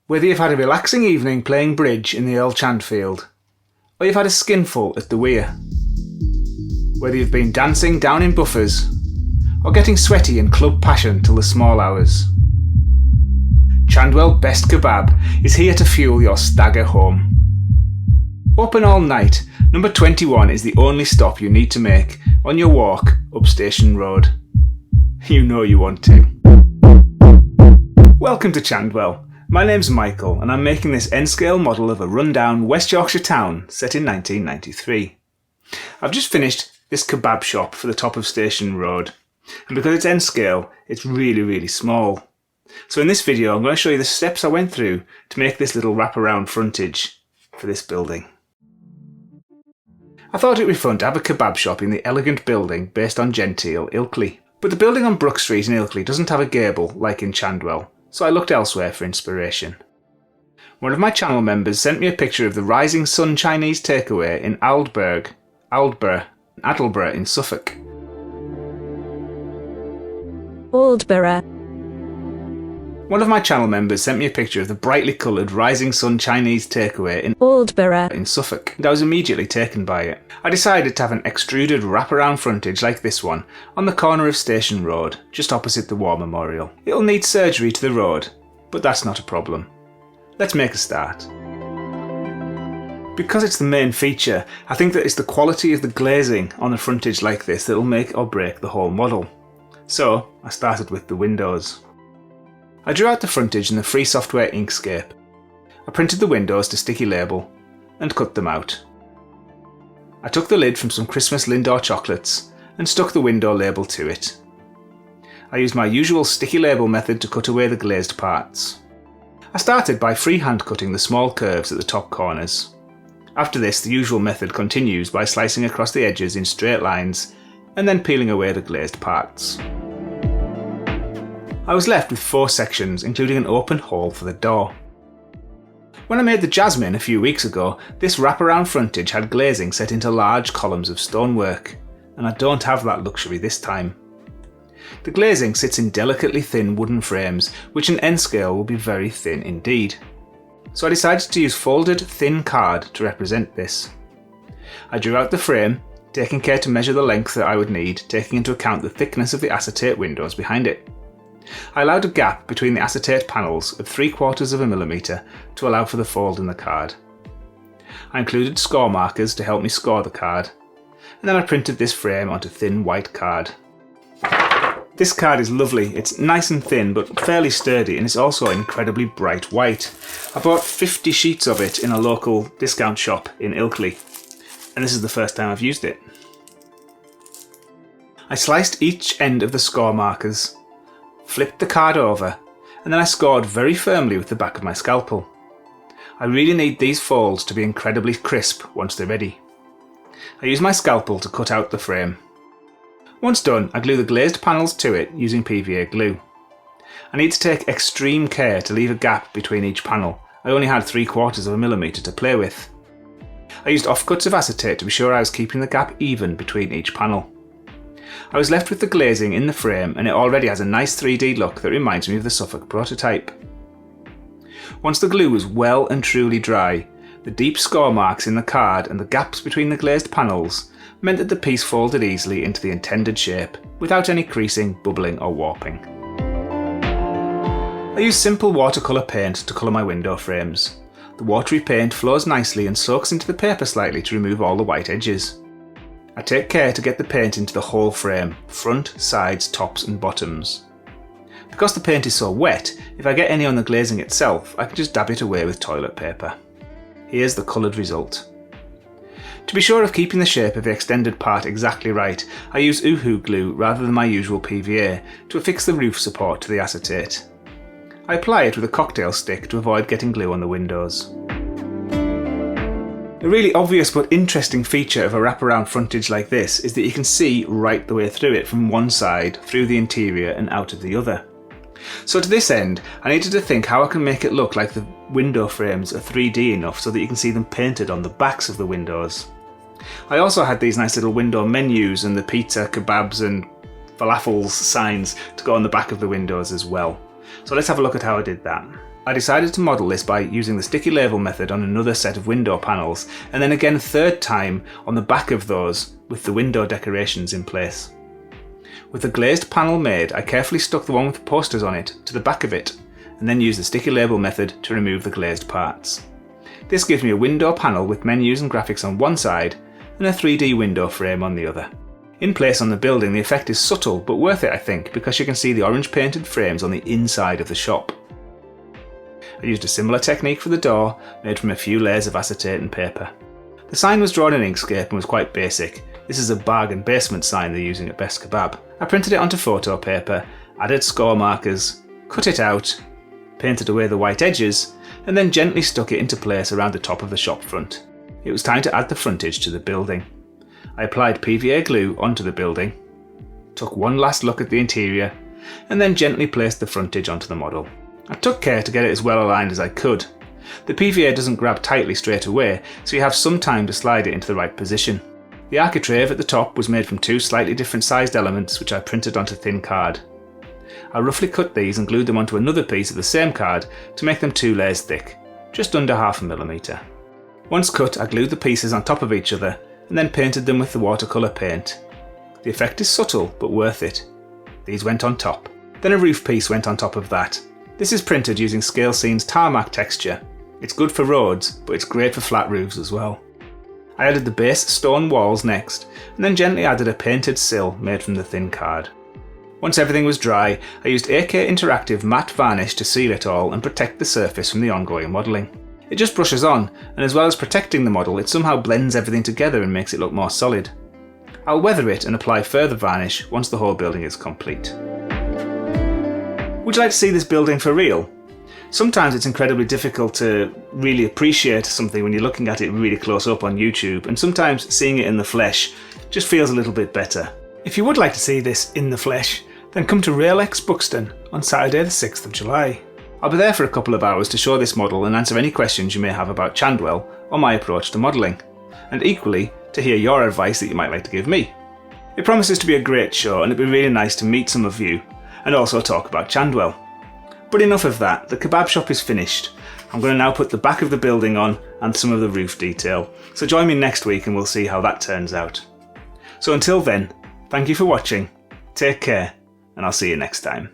Whether you've had a relaxing evening playing bridge in the Earl Chandfield, or you've had a skinful at the Weir, whether you've been dancing down in buffers, or getting sweaty in club passion till the small hours, Chandwell Best Kebab is here to fuel your stagger home. Open all night, number 21 is the only stop you need to make on your walk up Station Road. You know you want to. Welcome to Chandwell. My name's Michael and I'm making this N-scale model of a rundown West Yorkshire town set in 1993. I've just finished this kebab shop for the top of Station Road, and because it's N-scale, it's really small. So in this video I'm going to show you the steps I went through to make this little wraparound frontage for this building. I thought it would be fun to have a kebab shop in the elegant building based on genteel Ilkley. But the building on Brook Street in Ilkley doesn't have a gable like in Chandwell, so I looked elsewhere for inspiration. One of my channel members sent me a picture of the Rising Sun Chinese takeaway in Aldborough in Suffolk. Aldborough. One of my channel members sent me a picture of the brightly coloured Rising Sun Chinese takeaway in Aldborough in Suffolk, and I was immediately taken by it. I decided to have an extruded wraparound frontage like this one on the corner of Station Road, just opposite the War Memorial. It'll need surgery to the road, but that's not a problem. Let's make a start. Because it's the main feature, I think that it's the quality of the glazing on a frontage like this that'll make or break the whole model. So I started with the windows. I drew out the frontage in the free software Inkscape. I printed the windows to sticky label and cut them out. I took the lid from some Christmas Lindor chocolates and stuck the window label to it. I used my usual sticky label method to cut away the glazed parts. I started by freehand cutting the small curves at the top corners. After this, the usual method continues by slicing across the edges in straight lines and then peeling away the glazed parts. I was left with 4 sections, including an open hole for the door. When I made the Jasmine a few weeks ago, this wraparound frontage had glazing set into large columns of stonework, and I don't have that luxury this time. The glazing sits in delicately thin wooden frames, which in N-scale will be very thin indeed. So I decided to use folded thin card to represent this. I drew out the frame, taking care to measure the length that I would need, taking into account the thickness of the acetate windows behind it. I allowed a gap between the acetate panels of 3/4 of a millimetre to allow for the fold in the card. I included score markers to help me score the card, and then I printed this frame onto thin white card. This card is lovely, it's nice and thin but fairly sturdy, and it's also incredibly bright white. I bought 50 sheets of it in a local discount shop in Ilkley, and this is the first time I've used it. I sliced each end of the score markers, flipped the card over, and then I scored very firmly with the back of my scalpel. I really need these folds to be incredibly crisp once they're ready. I use my scalpel to cut out the frame. Once done, I glue the glazed panels to it using PVA glue. I need to take extreme care to leave a gap between each panel. I only had 3/4 of a millimetre to play with. I used offcuts of acetate to be sure I was keeping the gap even between each panel. I was left with the glazing in the frame, and it already has a nice 3D look that reminds me of the Suffolk prototype. Once the glue was well and truly dry, the deep score marks in the card and the gaps between the glazed panels meant that the piece folded easily into the intended shape without any creasing, bubbling or warping. I used simple watercolour paint to colour my window frames. The watery paint flows nicely and soaks into the paper slightly to remove all the white edges. I take care to get the paint into the whole frame, front, sides, tops and bottoms. Because the paint is so wet, if I get any on the glazing itself, I can just dab it away with toilet paper. Here's the coloured result. To be sure of keeping the shape of the extended part exactly right, I use Uhu glue rather than my usual PVA to affix the roof support to the acetate. I apply it with a cocktail stick to avoid getting glue on the windows. A really obvious but interesting feature of a wraparound frontage like this is that you can see right the way through it from one side, through the interior and out of the other. So to this end, I needed to think how I can make it look like the window frames are 3D enough so that you can see them painted on the backs of the windows. I also had these nice little window menus and the pizza, kebabs and falafels signs to go on the back of the windows as well. So let's have a look at how I did that. I decided to model this by using the sticky label method on another set of window panels, and then again a third time on the back of those with the window decorations in place. With the glazed panel made, I carefully stuck the one with the posters on it to the back of it, and then used the sticky label method to remove the glazed parts. This gives me a window panel with menus and graphics on one side, and a 3D window frame on the other. In place on the building, the effect is subtle but worth it, I think, because you can see the orange painted frames on the inside of the shop. I used a similar technique for the door, made from a few layers of acetate and paper. The sign was drawn in Inkscape and was quite basic. This is a bargain basement sign they're using at Best Kebab. I printed it onto photo paper, added score markers, cut it out, painted away the white edges, and then gently stuck it into place around the top of the shop front. It was time to add the frontage to the building. I applied PVA glue onto the building, took one last look at the interior, and then gently placed the frontage onto the model. I took care to get it as well aligned as I could. The PVA doesn't grab tightly straight away, so you have some time to slide it into the right position. The architrave at the top was made from two slightly different sized elements which I printed onto thin card. I roughly cut these and glued them onto another piece of the same card to make them 2 layers thick, just under 0.5 mm. Once cut, I glued the pieces on top of each other and then painted them with the watercolour paint. The effect is subtle but worth it. These went on top. Then a roof piece went on top of that. This is printed using Scale Scene's tarmac texture. It's good for roads, but it's great for flat roofs as well. I added the base stone walls next, and then gently added a painted sill made from the thin card. Once everything was dry, I used AK Interactive matte varnish to seal it all and protect the surface from the ongoing modelling. It just brushes on, and as well as protecting the model, it somehow blends everything together and makes it look more solid. I'll weather it and apply further varnish once the whole building is complete. Would you like to see this building for real? Sometimes it's incredibly difficult to really appreciate something when you're looking at it really close up on YouTube, and sometimes seeing it in the flesh just feels a little bit better. If you would like to see this in the flesh, then come to RailX Buxton on Saturday the 6th of July. I'll be there for a couple of hours to show this model and answer any questions you may have about Chandwell or my approach to modelling, and equally to hear your advice that you might like to give me. It promises to be a great show, and it'd be really nice to meet some of you and also talk about Chandwell. But enough of that, the kebab shop is finished. I'm going to now put the back of the building on and some of the roof detail, so join me next week and we'll see how that turns out. So until then, thank you for watching, take care, and I'll see you next time.